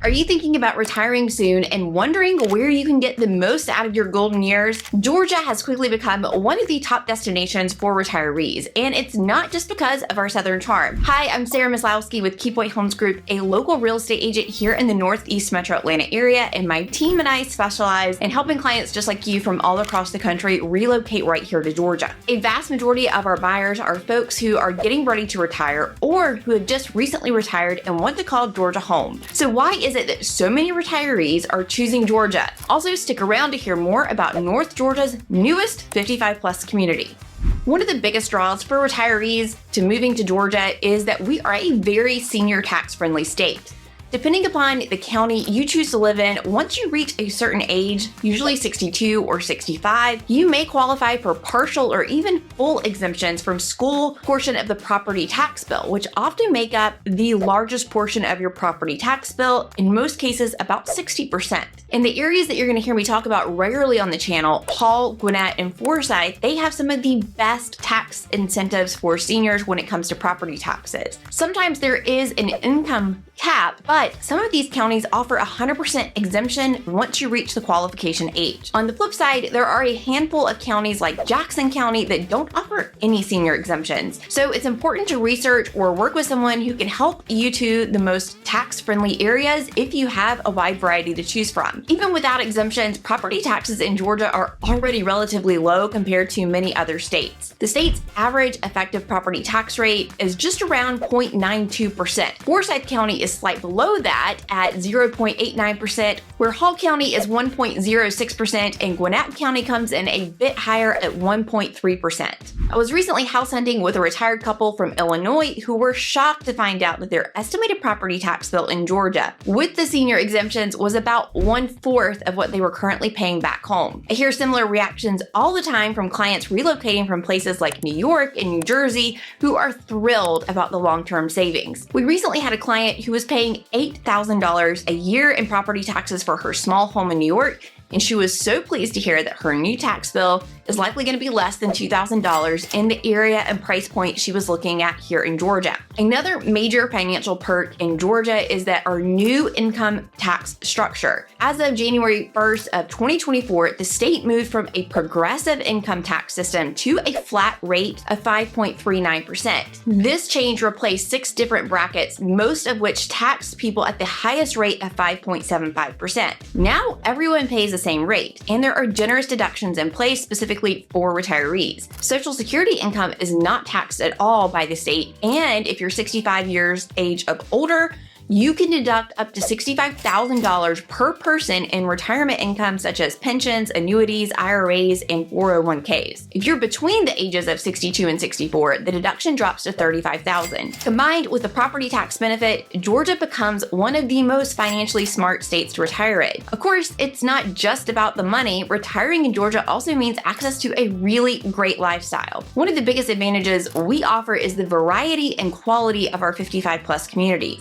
Are you thinking about retiring soon and wondering where you can get the most out of your golden years? Georgia has quickly become one of the top destinations for retirees, and it's not just because of our southern charm. Hi, I'm Sarah Maslowski with KeyPoint Homes Group, a local real estate agent here in the Northeast Metro Atlanta area, and my team and I specialize in helping clients just like you from all across the country relocate right here to Georgia. A vast majority of our buyers are folks who are getting ready to retire or who have just recently retired and want to call Georgia home. So why is it that so many retirees are choosing Georgia? Also, stick around to hear more about North Georgia's newest 55+ community. One of the biggest draws for retirees to moving to Georgia is that we are a very senior tax-friendly state. Depending upon the county you choose to live in, once you reach a certain age, usually 62 or 65, you may qualify for partial or even full exemptions from school portion of the property tax bill, which often make up the largest portion of your property tax bill, in most cases about 60%. In the areas that you're going to hear me talk about regularly on the channel, Hall, Gwinnett, and Forsyth, they have some of the best tax incentives for seniors when it comes to property taxes. Sometimes there is an income cap, but some of these counties offer 100% exemption once you reach the qualification age. On the flip side, there are a handful of counties like Jackson County that don't offer any senior exemptions. So it's important to research or work with someone who can help you to the most tax-friendly areas if you have a wide variety to choose from. Even without exemptions, property taxes in Georgia are already relatively low compared to many other states. The state's average effective property tax rate is just around 0.92%. Forsyth County is slightly below that at 0.89%, where Hall County is 1.06%, and Gwinnett County comes in a bit higher at 1.3%. I was recently house hunting with a retired couple from Illinois who were shocked to find out that their estimated property tax bill in Georgia with the senior exemptions was about 1/4 of what they were currently paying back home. I hear similar reactions all the time from clients relocating from places like New York and New Jersey who are thrilled about the long-term savings. We recently had a client who was paying $8,000 a year in property taxes for her small home in New York, and she was so pleased to hear that her new tax bill is likely going to be less than $2,000 in the area and price point she was looking at here in Georgia. Another major financial perk in Georgia is that our new income tax structure. As of January 1st of 2024, the state moved from a progressive income tax system to a flat rate of 5.39%. This change replaced 6 different brackets, most of which taxed people at the highest rate of 5.75%. Now everyone pays the same rate, and there are generous deductions in place specifically for retirees. Social Security income is not taxed at all by the state, and if you're 65 years age or older, you can deduct up to $65,000 per person in retirement income such as pensions, annuities, IRAs, and 401ks. If you're between the ages of 62 and 64, the deduction drops to $35,000. Combined with the property tax benefit, Georgia becomes one of the most financially smart states to retire in. Of course, it's not just about the money. Retiring in Georgia also means access to a really great lifestyle. One of the biggest advantages we offer is the variety and quality of our 55+ communities.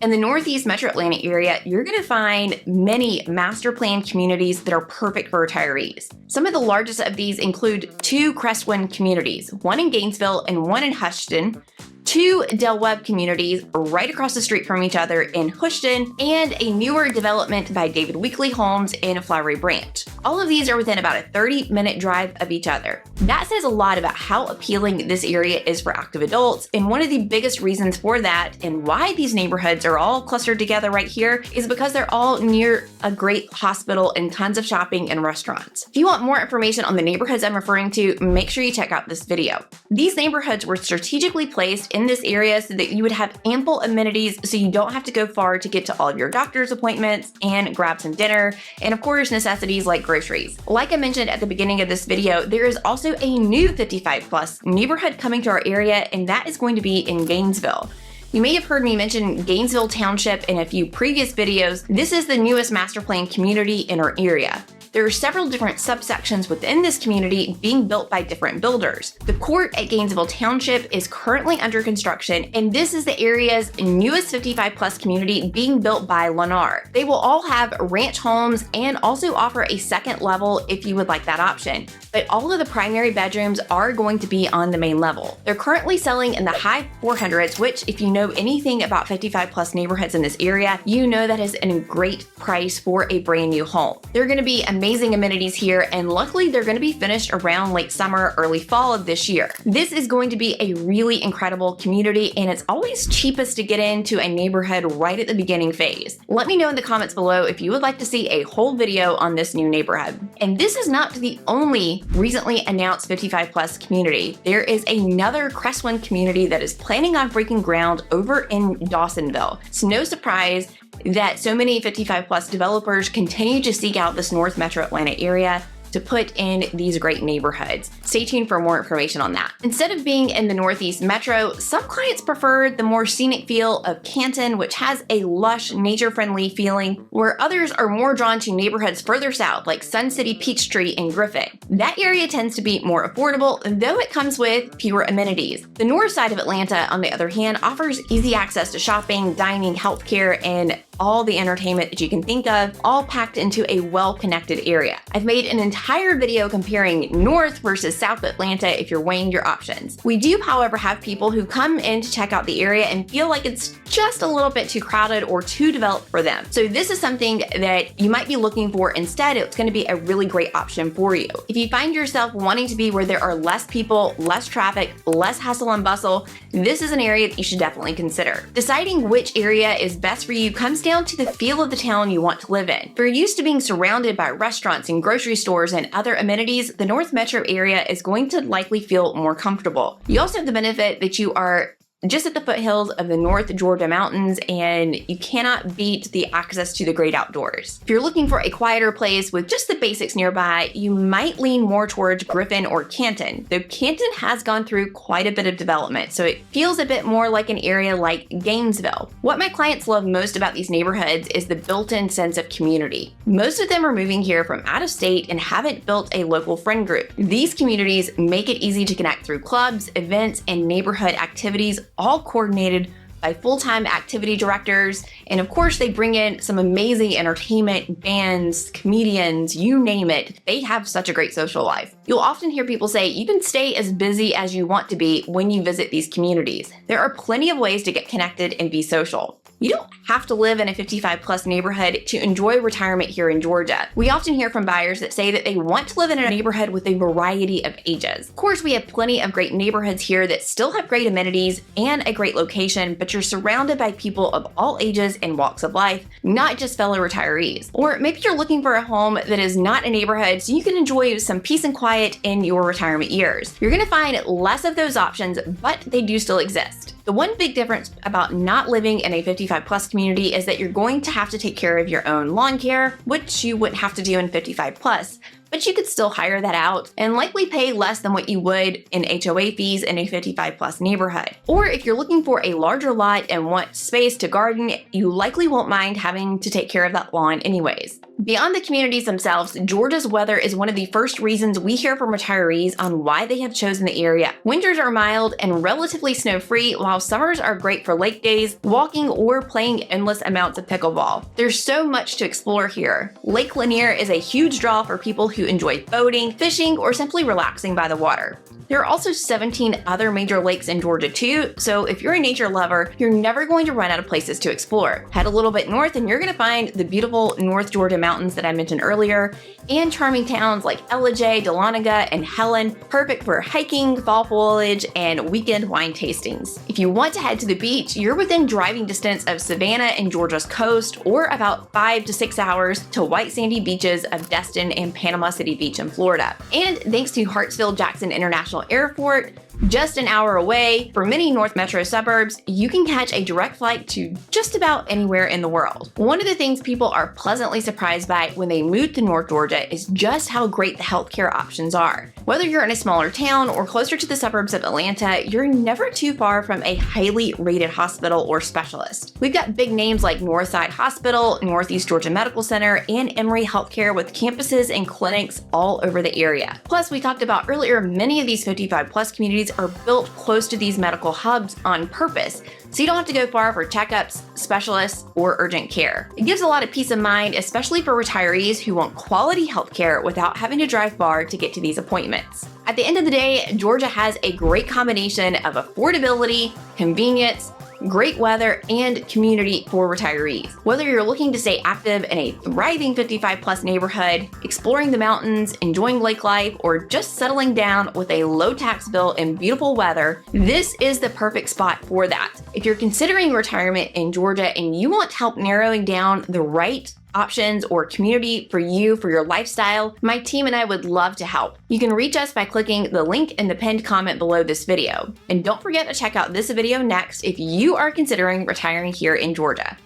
In the Northeast Metro Atlanta area, you're going to find many master plan communities that are perfect for retirees. Some of the largest of these include 2 Crestwind communities, one in Gainesville and one in Houston, 2 Del Webb communities right across the street from each other in Houston, and a newer development by David Weekley Homes in Flowery Branch. All of these are within about a 30-minute drive of each other. That says a lot about how appealing this area is for active adults, and one of the biggest reasons for that and why these neighborhoods are all clustered together right here is because they're all near a great hospital and tons of shopping and restaurants. If you want more information on the neighborhoods I'm referring to, make sure you check out this video. These neighborhoods were strategically placed in this area so that you would have ample amenities so you don't have to go far to get to all of your doctor's appointments and grab some dinner, and of course necessities like groceries. Like I mentioned at the beginning of this video, there is also a new 55+ neighborhood coming to our area, and that is going to be in Gainesville. You may have heard me mention Gainesville Township in a few previous videos. This is the newest master plan community in our area. There are several different subsections within this community being built by different builders. The court at Gainesville Township is currently under construction, and this is the area's newest 55+ community being built by Lennar. They will all have ranch homes and also offer a second level if you would like that option, but all of the primary bedrooms are going to be on the main level. They're currently selling in the high 400s, which if you know anything about 55+ neighborhoods in this area, you know that is a great price for a brand new home. There are going to be amazing amenities here, and luckily they're going to be finished around late summer, early fall of this year. This is going to be a really incredible community, and it's always cheapest to get into a neighborhood right at the beginning phase. Let me know in the comments below if you would like to see a whole video on this new neighborhood. And this is not the only recently announced 55+ community. There is another Crestwind community that is planning on breaking ground over in Dawsonville. It's no surprise that so many 55+ developers continue to seek out this North Metro Atlanta area to put in these great neighborhoods. Stay tuned for more information on that. Instead of being in the Northeast Metro, some clients prefer the more scenic feel of Canton, which has a lush, nature-friendly feeling, where others are more drawn to neighborhoods further south, like Sun City, Peachtree, and Griffin. That area tends to be more affordable, though it comes with fewer amenities. The north side of Atlanta, on the other hand, offers easy access to shopping, dining, healthcare, and all the entertainment that you can think of, all packed into a well-connected area. I've made an entire video comparing North versus South Atlanta if you're weighing your options. We do, however, have people who come in to check out the area and feel like it's just a little bit too crowded or too developed for them. So this is something that you might be looking for instead. It's going to be a really great option for you. If you find yourself wanting to be where there are less people, less traffic, less hustle and bustle, this is an area that you should definitely consider. Deciding which area is best for you comes down to the feel of the town you want to live in. If you're used to being surrounded by restaurants and grocery stores and other amenities, the North Metro area is going to likely feel more comfortable. You also have the benefit that you are just at the foothills of the North Georgia mountains, and you cannot beat the access to the great outdoors. If you're looking for a quieter place with just the basics nearby, you might lean more towards Griffin or Canton, though Canton has gone through quite a bit of development, so it feels a bit more like an area like Gainesville. What my clients love most about these neighborhoods is the built-in sense of community. Most of them are moving here from out of state and haven't built a local friend group. These communities make it easy to connect through clubs, events, and neighborhood activities, all coordinated by full-time activity directors. And of course, they bring in some amazing entertainment, bands, comedians, you name it. They have such a great social life. You'll often hear people say you can stay as busy as you want to be when you visit these communities. There are plenty of ways to get connected and be social. You don't have to live in a 55+ neighborhood to enjoy retirement here in Georgia. We often hear from buyers that say that they want to live in a neighborhood with a variety of ages. Of course, we have plenty of great neighborhoods here that still have great amenities and a great location, but you're surrounded by people of all ages and walks of life, not just fellow retirees. Or maybe you're looking for a home that is not a neighborhood so you can enjoy some peace and quiet in your retirement years. You're gonna find less of those options, but they do still exist. The one big difference about not living in a 55+ community is that you're going to have to take care of your own lawn care, which you wouldn't have to do in 55+. But you could still hire that out and likely pay less than what you would in HOA fees in a 55+ neighborhood. Or if you're looking for a larger lot and want space to garden, you likely won't mind having to take care of that lawn anyways. Beyond the communities themselves, Georgia's weather is one of the first reasons we hear from retirees on why they have chosen the area. Winters are mild and relatively snow-free, while summers are great for lake days, walking, or playing endless amounts of pickleball. There's so much to explore here. Lake Lanier is a huge draw for people who enjoy boating, fishing, or simply relaxing by the water. There are also 17 other major lakes in Georgia too, so if you're a nature lover, you're never going to run out of places to explore. Head a little bit north and you're going to find the beautiful North Georgia mountains that I mentioned earlier, and charming towns like Ellijay, Dahlonega, and Helen, perfect for hiking, fall foliage, and weekend wine tastings. If you want to head to the beach, you're within driving distance of Savannah and Georgia's coast, or about 5 to 6 hours to white sandy beaches of Destin and Panama City Beach in Florida. And thanks to Hartsfield-Jackson International Airport, Just an hour away, for many North Metro suburbs, you can catch a direct flight to just about anywhere in the world. One of the things people are pleasantly surprised by when they move to North Georgia is just how great the healthcare options are. Whether you're in a smaller town or closer to the suburbs of Atlanta, you're never too far from a highly rated hospital or specialist. We've got big names like Northside Hospital, Northeast Georgia Medical Center, and Emory Healthcare with campuses and clinics all over the area. Plus, we talked about earlier, many of these 55+ communities are built close to these medical hubs on purpose, so you don't have to go far for checkups, specialists, or urgent care. It gives a lot of peace of mind, especially for retirees who want quality healthcare without having to drive far to get to these appointments. At the end of the day, Georgia has a great combination of affordability, convenience, great weather, and community for retirees. Whether you're looking to stay active in a thriving 55+ neighborhood, exploring the mountains, enjoying lake life, or just settling down with a low tax bill and beautiful weather, this is the perfect spot for that. If you're considering retirement in Georgia and you want help narrowing down the right options or community for you, for your lifestyle, my team and I would love to help. You can reach us by clicking the link in the pinned comment below this video. And don't forget to check out this video next if you are considering retiring here in Georgia.